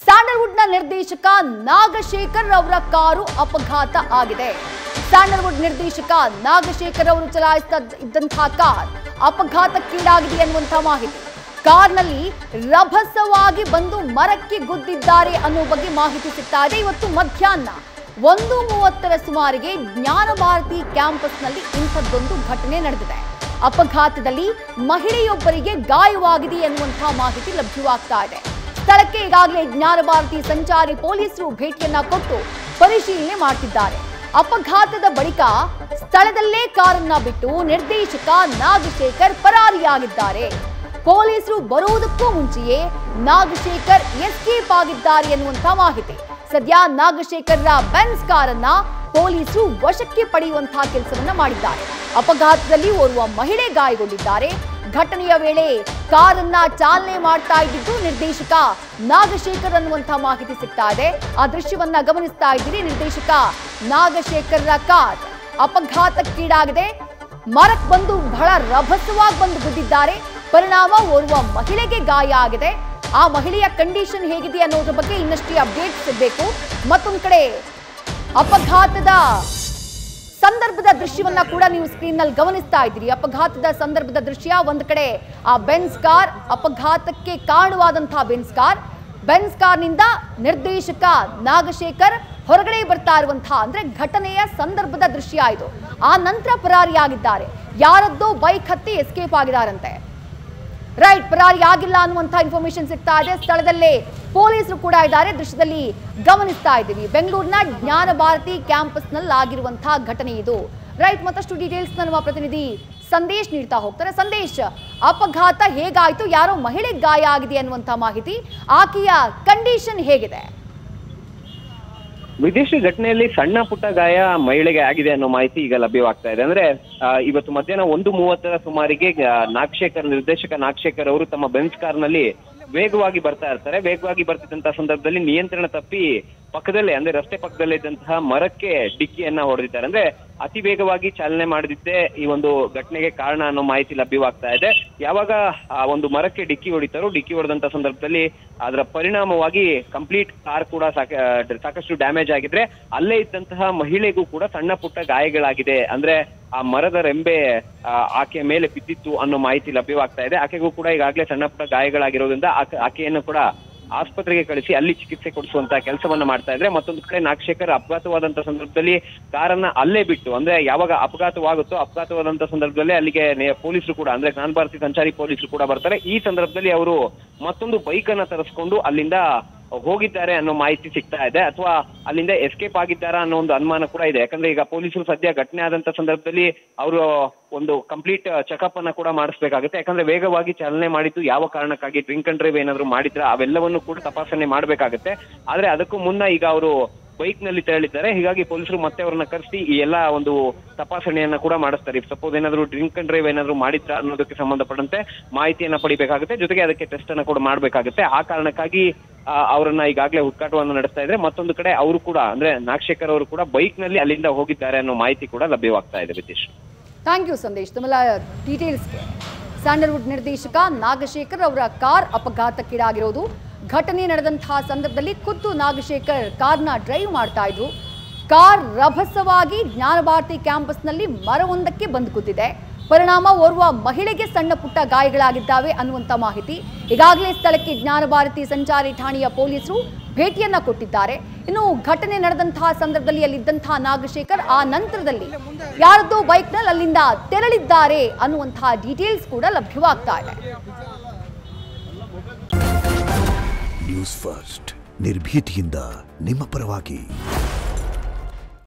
ಸ್ಯಾಂಡಲ್ವುಡ್ನ ನಿರ್ದೇಶಕ ನಾಗಶೇಖರ್ ಅವರ ಕಾರು ಅಪಘಾತ ಆಗಿದೆ. ಸ್ಯಾಂಡಲ್ವುಡ್ ನಿರ್ದೇಶಕ ನಾಗಶೇಖರ್ ಅವರು ಚಲಾಯಿಸ್ತಾ ಇದ್ದಂತಹ ಕಾರ್ ಅಪಘಾತಕ್ಕೀಡಾಗಿದೆ ಎನ್ನುವಂತಹ ಮಾಹಿತಿ. ಕಾರ್ನಲ್ಲಿ ರಭಸವಾಗಿ ಬಂದು ಮರಕ್ಕೆ ಗುದ್ದಿದ್ದಾರೆ ಅನ್ನೋ ಬಗ್ಗೆ ಮಾಹಿತಿ ಸಿಗ್ತಾ ಇದೆ. ಇವತ್ತು ಮಧ್ಯಾಹ್ನ 1:30ರ ಸುಮಾರಿಗೆ ಜ್ಞಾನ ಭಾರತಿ ಕ್ಯಾಂಪಸ್ನಲ್ಲಿ ಇಂಥದ್ದೊಂದು ಘಟನೆ ನಡೆದಿದೆ. ಅಪಘಾತದಲ್ಲಿ ಮಹಿಳೆಯೊಬ್ಬರಿಗೆ ಗಾಯವಾಗಿದೆ ಎನ್ನುವಂತಹ ಮಾಹಿತಿ ಲಭ್ಯವಾಗ್ತಾ ಇದೆ. ಸ್ಥಳಕ್ಕೆ ಈಗಾಗಲೇ ಜ್ಞಾನ ಭಾರತಿ ಸಂಚಾರಿ ಪೊಲೀಸರು ಭೇಟಿಯನ್ನ ಕೊಟ್ಟು ಪರಿಶೀಲನೆ ಮಾಡ್ತಿದ್ದಾರೆ. ಅಪಘಾತದ ಬಳಿಕ ಸ್ಥಳದಲ್ಲೇ ಕಾರನ್ನ ಬಿಟ್ಟು ನಿರ್ದೇಶಕ ನಾಗಶೇಖರ್ ಪರಾರಿಯಾಗಿದ್ದಾರೆ. ಪೊಲೀಸರು ಬರುವುದಕ್ಕೂ ಮುಂಚೆಯೇ ನಾಗಶೇಖರ್ ಎಸ್ಕೇಪ್ ಆಗಿದ್ದಾರೆ ಎನ್ನುವಂತಹ ಮಾಹಿತಿ. ಸದ್ಯ ನಾಗಶೇಖರ್ರ ಬೆನ್ಸ್ ಕಾರನ್ನ ಪೊಲೀಸರು ವಶಕ್ಕೆ ಪಡೆಯುವಂತಹ ಕೆಲಸವನ್ನ ಮಾಡಿದ್ದಾರೆ. ಅಪಘಾತದಲ್ಲಿ ಓರ್ವ ಮಹಿಳೆ ಗಾಯಗೊಂಡಿದ್ದಾರೆ. ಘಟನೆಯ ವೇಳೆ ಕಾರನ್ನ ಚಾಲನೆ ಮಾಡ್ತಾ ಇದ್ದಿದ್ದು ನಿರ್ದೇಶಕ ನಾಗಶೇಖರ್ ಅನ್ನುವಂತಹ ಮಾಹಿತಿ ಸಿಗ್ತಾ ಇದೆ. ಆ ದೃಶ್ಯವನ್ನ ಗಮನಿಸ್ತಾ ಇದ್ದೀರಿ. ನಿರ್ದೇಶಕ ನಾಗಶೇಖರ್ರ ಕಾರ್ ಅಪಘಾತಕ್ಕೀಡಾಗಿದೆ. ಮರಕ್ಕೆ ಬಂದು ಬಹಳ ರಭಸವಾಗಿ ಬಂದು ಗುದ್ದಿದ್ದಾರೆ. ಪರಿಣಾಮ ಓರ್ವ ಮಹಿಳೆಗೆ ಗಾಯ ಆಗಿದೆ. ಆ ಮಹಿಳೆಯ ಕಂಡೀಷನ್ ಹೇಗಿದೆ ಅನ್ನೋದ್ರ ಬಗ್ಗೆ ಇನ್ನಷ್ಟೇ ಅಪ್ಡೇಟ್ ಸಿಗಬೇಕು. ಮತ್ತೊಂದು ಕಡೆ ಅಪಘಾತದ ಸಂದರ್ಭದ ದೃಶ್ಯವನ್ನ ಕೂಡ ನೀವು ಸ್ಕ್ರೀನ್ ನಲ್ಲಿ ಗಮನಿಸ್ತಾ ಇದ್ದೀರಿ. ಅಪಘಾತದ ಸಂದರ್ಭದ ದೃಶ್ಯ ಒಂದು ಕಡೆ ಆ ಬೆನ್ಸ್ ಕಾರ್, ಅಪಘಾತಕ್ಕೆ ಕಾರಣವಾದಂತಹ ಬೆನ್ಸ್ ಕಾರ್ನಿಂದ ನಿರ್ದೇಶಕ ನಾಗಶೇಖರ್ ಹೊರಗಡೆ ಬರ್ತಾ ಇರುವಂತಹ ಅಂದ್ರೆ ಘಟನೆಯ ಸಂದರ್ಭದ ದೃಶ್ಯ ಇದು. ಆ ನಂತರ ಪರಾರಿಯಾಗಿದ್ದಾರೆ. ಯಾರದ್ದೋ ಬೈಕ್ ಹತ್ತಿ ಎಸ್ಕೇಪ್ ಆಗಿದ್ದಾರಂತೆ. ರೈಟ್, ಪರಾರಿ ಆಗಿಲ್ಲ ಅನ್ನುವಂತಹ ಇನ್ಫಾರ್ಮೇಶನ್ ಸಿಗ್ತಾ ಇದೆ. ಸ್ಥಳದಲ್ಲೇ ಪೊಲೀಸರು ಕೂಡ ಇದ್ದಾರೆ. ದೃಶ್ಯದಲ್ಲಿ ಗಮನಿಸ್ತಾ ಇದ್ದೀವಿ. ಬೆಂಗಳೂರಿನ ಜ್ಞಾನ ಭಾರತಿ ಕ್ಯಾಂಪಸ್ ನಲ್ಲಿ ಆಗಿರುವಂತಹ ಘಟನೆ ಇದು. ರೈಟ್, ಮತ್ತಷ್ಟು ಡೀಟೇಲ್ಸ್ ನಮ್ಮ ಪ್ರತಿನಿಧಿ ಸಂದೇಶ್ ನೀಡ್ತಾ ಹೋಗ್ತಾರೆ. ಸಂದೇಶ್, ಅಪಘಾತ ಹೇಗಾಯ್ತು? ಯಾರೋ ಮಹಿಳೆ ಗಾಯ ಆಗಿದೆ ಅನ್ನುವಂತಹ ಮಾಹಿತಿ. ಆಕೆಯ ಕಂಡೀಷನ್ ಹೇಗಿದೆ? ವಿದೇಶಿ ಘಟನೆಯಲ್ಲಿ ಸಣ್ಣ ಪುಟ್ಟ ಗಾಯ ಮಹಿಳೆಗೆ ಆಗಿದೆ ಅನ್ನೋ ಮಾಹಿತಿ ಈಗ ಲಭ್ಯವಾಗ್ತಾ ಇದೆ. ಅಂದ್ರೆ ಇವತ್ತು ಮಧ್ಯಾಹ್ನ 1:30ರ ಸುಮಾರಿಗೆ ನಿರ್ದೇಶಕ ನಾಗಶೇಖರ್ ಅವರು ತಮ್ಮ ಬೆನ್ಸ್ ಕಾರ್ನಲ್ಲಿ ವೇಗವಾಗಿ ಬರ್ತಾ ಇರ್ತಾರೆ. ವೇಗವಾಗಿ ಬರ್ತಿದ್ದಂತಹ ಸಂದರ್ಭದಲ್ಲಿ ನಿಯಂತ್ರಣ ತಪ್ಪಿ ಪಕ್ಕದಲ್ಲೇ ಅಂದ್ರೆ ರಸ್ತೆ ಪಕ್ಕದಲ್ಲೇ ಇದ್ದಂತಹ ಮರಕ್ಕೆ ಡಿಕ್ಕಿಯನ್ನ ಹೊಡೆದಿದ್ದಾರೆ. ಅಂದ್ರೆ ಅತಿ ವೇಗವಾಗಿ ಚಾಲನೆ ಮಾಡದಿದ್ದೇ ಈ ಒಂದು ಘಟನೆಗೆ ಕಾರಣ ಅನ್ನೋ ಮಾಹಿತಿ ಲಭ್ಯವಾಗ್ತಾ ಇದೆ. ಯಾವಾಗ ಆ ಒಂದು ಮರಕ್ಕೆ ಡಿಕ್ಕಿ ಹೊಡೆದಂತ ಸಂದರ್ಭದಲ್ಲಿ ಅದರ ಪರಿಣಾಮವಾಗಿ ಕಂಪ್ಲೀಟ್ ಕಾರ್ ಕೂಡ ಸಾಕಷ್ಟು ಡ್ಯಾಮೇಜ್ ಆಗಿದ್ರೆ ಅಲ್ಲೇ ಇದ್ದಂತಹ ಮಹಿಳೆಗೂ ಕೂಡ ಸಣ್ಣ ಪುಟ್ಟ ಗಾಯಗಳಾಗಿದೆ. ಅಂದ್ರೆ ಆ ಮರದ ರೆಂಬೆ ಆಕೆಯ ಮೇಲೆ ಬಿದ್ದಿತ್ತು ಅನ್ನೋ ಮಾಹಿತಿ ಲಭ್ಯವಾಗ್ತಾ ಇದೆ. ಆಕೆಗೂ ಕೂಡ ಈಗಾಗಲೇ ಸಣ್ಣ ಪುಟ್ಟ ಗಾಯಗಳಾಗಿರೋದ್ರಿಂದ ಆಕೆಯನ್ನು ಕೂಡ ಆಸ್ಪತ್ರೆಗೆ ಕಳಿಸಿ ಅಲ್ಲಿ ಚಿಕಿತ್ಸೆ ಕೊಡಿಸುವಂತ ಕೆಲಸವನ್ನ ಮಾಡ್ತಾ ಇದ್ರೆ. ಮತ್ತೊಂದು ಕಡೆ ನಾಗಶೇಖರ್ ಅಪಘಾತವಾದಂತ ಸಂದರ್ಭದಲ್ಲಿ ಕಾರನ್ನ ಅಲ್ಲೇ ಬಿಟ್ಟು ಅಂದ್ರೆ ಯಾವಾಗ ಅಪಘಾತವಾದಂತ ಸಂದರ್ಭದಲ್ಲಿ ಅಲ್ಲಿಗೆ ಪೊಲೀಸರು ಕೂಡ ಅಂದ್ರೆ ಜ್ಞಾನ ಭಾರತಿ ಸಂಚಾರಿ ಪೊಲೀಸರು ಕೂಡ ಬರ್ತಾರೆ. ಈ ಸಂದರ್ಭದಲ್ಲಿ ಅವರು ಮತ್ತೊಂದು ಬೈಕ್ ಅನ್ನ ತರಿಸ್ಕೊಂಡು ಅಲ್ಲಿಂದ ಹೋಗಿದ್ದಾರೆ ಅನ್ನೋ ಮಾಹಿತಿ ಸಿಗ್ತಾ ಇದೆ. ಅಥವಾ ಅಲ್ಲಿಂದ ಎಸ್ಕೇಪ್ ಆಗಿದ್ದಾರಾ ಅನ್ನೋ ಒಂದು ಅನುಮಾನ ಕೂಡ ಇದೆ. ಯಾಕಂದ್ರೆ ಈಗ ಪೊಲೀಸರು ಸದ್ಯ ಘಟನೆ ಆದಂತ ಸಂದರ್ಭದಲ್ಲಿ ಅವರು ಒಂದು ಕಂಪ್ಲೀಟ್ ಚೆಕಪ್ ಅನ್ನ ಕೂಡ ಮಾಡಿಸ್ಬೇಕಾಗುತ್ತೆ. ಯಾಕಂದ್ರೆ ವೇಗವಾಗಿ ಚಾಲನೆ ಮಾಡಿದ್ದು ಯಾವ ಕಾರಣಕ್ಕಾಗಿ, ಡ್ರಿಂಕ್ ಅಂಡ್ ಡ್ರೈವ್ ಏನಾದ್ರು ಮಾಡಿದ್ರ ಅವೆಲ್ಲವನ್ನು ಕೂಡ ತಪಾಸಣೆ ಮಾಡ್ಬೇಕಾಗುತ್ತೆ. ಆದ್ರೆ ಅದಕ್ಕೂ ಮುನ್ನ ಈಗ ಅವರು ಬೈಕ್ ನಲ್ಲಿ ತೆರಳಿದ್ದಾರೆ. ಹೀಗಾಗಿ ಪೊಲೀಸರು ಮತ್ತೆ ಅವ್ರನ್ನ ಕರೆಸಿ ಈ ಎಲ್ಲಾ ಒಂದು ತಪಾಸಣೆಯನ್ನ ಕೂಡ ಮಾಡಿಸ್ತಾರೆ. ಸಪೋಸ್ ಏನಾದ್ರು ಡ್ರಿಂಕ್ ಅಂಡ್ ಡ್ರೈವ್ ಏನಾದ್ರು ಮಾಡಿದ್ರ ಅನ್ನೋದಕ್ಕೆ ಸಂಬಂಧಪಟ್ಟಂತೆ ಮಾಹಿತಿಯನ್ನ ಪಡಿಬೇಕಾಗುತ್ತೆ. ಜೊತೆಗೆ ಅದಕ್ಕೆ ಟೆಸ್ಟ್ ಅನ್ನ ಕೂಡ ಮಾಡ್ಬೇಕಾಗುತ್ತೆ. ಆ ಕಾರಣಕ್ಕಾಗಿ ಅವರನ್ನ ಈಗಾಗಲೇ ಹುಡುಕಾಟವನ್ನು ನಡೆಸ್ತಾ ಇದ್ರೆ. ಮತ್ತೊಂದು ಕಡೆ ಅವರು ಕೂಡ ಅಂದ್ರೆ ನಾಗಶೇಖರ್ ಅವರು ಕೂಡ ಬೈಕ್ ನಲ್ಲಿ ಅಲ್ಲಿಂದ ಹೋಗಿದ್ದಾರೆ ಅನ್ನೋ ಮಾಹಿತಿ ಕೂಡ ಲಭ್ಯವಾಗ್ತಾ ಇದೆ. ವಿದೇಶ್, ಥ್ಯಾಂಕ್ ಯು ಸಂದೇಶ್ ತಮ್ಮೆಲ್ಲ ಡೀಟೇಲ್ಸ್ಗೆ. ಸ್ಯಾಂಡಲ್ವುಡ್ ನಿರ್ದೇಶಕ ನಾಗಶೇಖರ್ ಅವರ ಕಾರ್ ಅಪಘಾತಕ್ಕೀಡಾಗಿರೋದು. ಘಟನೆ ನಡೆದಂತಹ ಸಂದರ್ಭದಲ್ಲಿ ಖುದ್ದು ನಾಗಶೇಖರ್ ಕಾರ್ನ ಡ್ರೈವ್ ಮಾಡ್ತಾ ಇದ್ರು. ಕಾರ್ ರಭಸವಾಗಿ ಜ್ಞಾನ ಭಾರತಿ ಕ್ಯಾಂಪಸ್ನಲ್ಲಿ ಮರವೊಂದಕ್ಕೆ ಬಂದು ಕೂತಿದೆ. ಪರಿಣಾಮ ಓರ್ವ ಮಹಿಳೆಗೆ ಸಣ್ಣ ಪುಟ್ಟ ಗಾಯಗಳಾಗಿದ್ದಾವೆ ಅನ್ನುವಂಥ ಮಾಹಿತಿ. ಈಗಾಗಲೇ ಸ್ಥಳಕ್ಕೆ ಜ್ಞಾನ ಭಾರತಿ ಸಂಚಾರಿ ಠಾಣೆಯ ಪೊಲೀಸರು ಭೇಟಿಯನ್ನ ಕೊಟ್ಟಿದ್ದಾರೆ. ಇನ್ನು ಘಟನೆ ನಡೆದಂತಹ ಸಂದರ್ಭದಲ್ಲಿ ಅಲ್ಲಿದ್ದಂತಹ ನಾಗಶೇಖರ್ ಆ ನಂತರದಲ್ಲಿ ಯಾರದ್ದೋ ಬೈಕ್ನಲ್ಲಿ ಅಲ್ಲಿಂದ ತೆರಳಿದ್ದಾರೆ ಅನ್ನುವಂತಹ ಡೀಟೇಲ್ಸ್ ಕೂಡ ಲಭ್ಯವಾಗ್ತಾ ಇದೆ. ನ್ಯೂಸ್ ಫಸ್ಟ್ ನಿರ್ಭೀತಿಯಿಂದ ನಿಮ್ಮ ಪರವಾಗಿ.